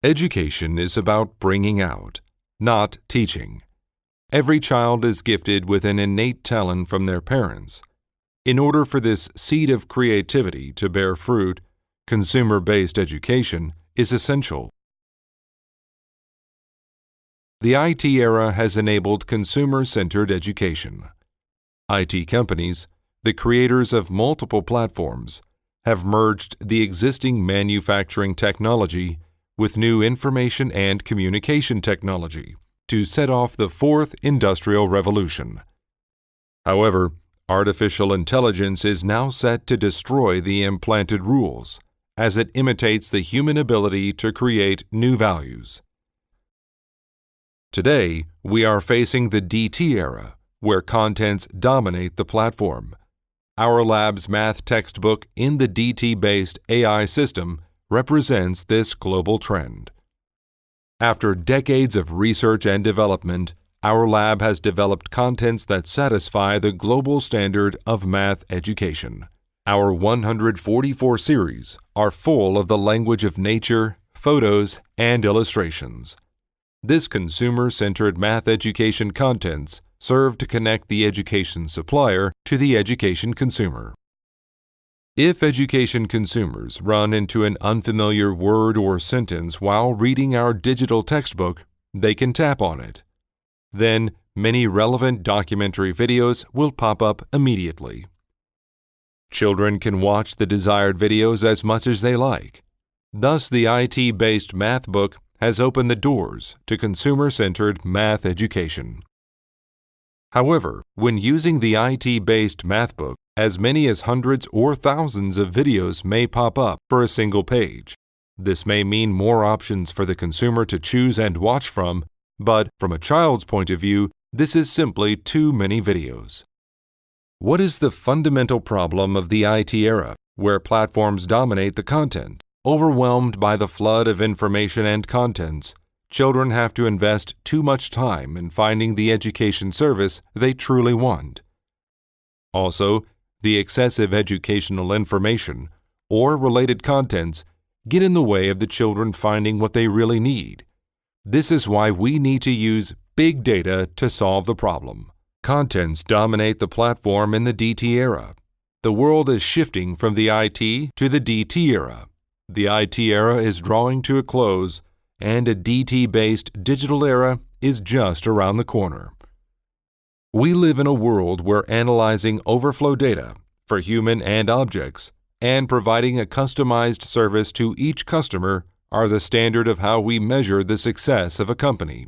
Education is about bringing out, not teaching. Every child is gifted with an innate talent from their parents. In order for this seed of creativity to bear fruit, consumer-based education is essential. The IT era has enabled consumer-centered education. IT companies, the creators of multiple platforms, have merged the existing manufacturing technology with new information and communication technology to set off the fourth industrial revolution. However, artificial intelligence is now set to destroy the implanted rules, as it imitates the human ability to create new values. Today, we are facing the DT era, where contents dominate the platform. Our lab's math textbook in the DT-based AI system represents this global trend. After decades of research and development, our lab has developed contents that satisfy the global standard of math education. Our 144 series are full of the language of nature, photos, and illustrations. This consumer-centered math education contents serve to connect the education supplier to the education consumer. If education consumers run into an unfamiliar word or sentence while reading our digital textbook, they can tap on it. Then, many relevant documentary videos will pop up immediately. Children can watch the desired videos as much as they like. Thus, the IT-based math book has opened the doors to consumer-centered math education. However, when using the IT-based math book, as many as hundreds or thousands of videos may pop up for a single page. This may mean more options for the consumer to choose and watch from, but from a child's point of view, this is simply too many videos. What is the fundamental problem of the IT era, where platforms dominate the content? Overwhelmed by the flood of information and contents, children have to invest too much time in finding the education service they truly want. Also, the excessive educational information or related contents get in the way of the children finding what they really need. This is why we need to use big data to solve the problem. Contents dominate the platform in the DT era. The world is shifting from the IT to the DT era. The IT era is drawing to a close, and a DT-based digital era is just around the corner. We live in a world where analyzing overflow data for human and objects and providing a customized service to each customer are the standard of how we measure the success of a company.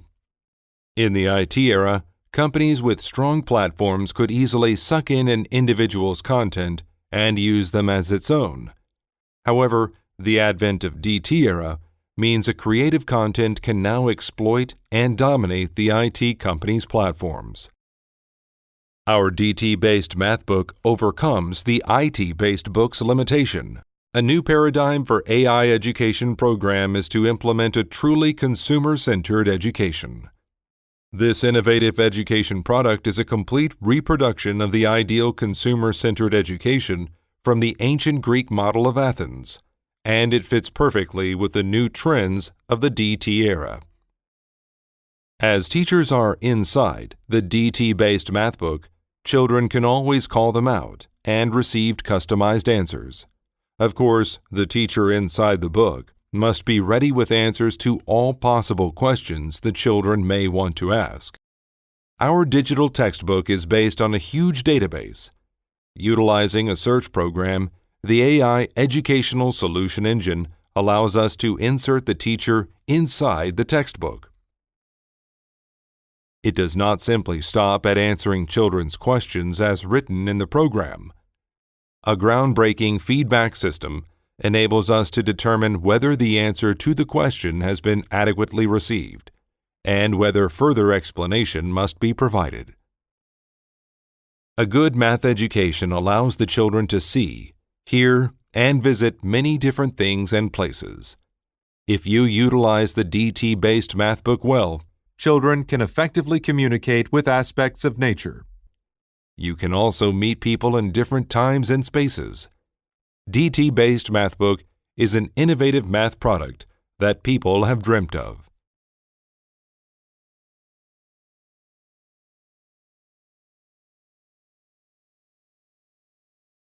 In the IT era, companies with strong platforms could easily suck in an individual's content and use them as its own. However, the advent of DT era means a creative content can now exploit and dominate the IT company's platforms. Our DT-based math book overcomes the IT-based book's limitation. A new paradigm for AI education program is to implement a truly consumer-centered education. This innovative education product is a complete reproduction of the ideal consumer-centered education from the ancient Greek model of Athens, and it fits perfectly with the new trends of the DT era. As teachers are inside the DT-based math book, children can always call them out and receive customized answers. Of course, the teacher inside the book must be ready with answers to all possible questions the children may want to ask. Our digital textbook is based on a huge database. Utilizing a search program, the AI Educational Solution Engine allows us to insert the teacher inside the textbook. It does not simply stop at answering children's questions as written in the program. A groundbreaking feedback system enables us to determine whether the answer to the question has been adequately received and whether further explanation must be provided. A good math education allows the children to see, hear, and visit many different things and places. If you utilize the DT-based math book well, children can effectively communicate with aspects of nature. You can also meet people in different times and spaces. DT-based math book is an innovative math product that people have dreamt of.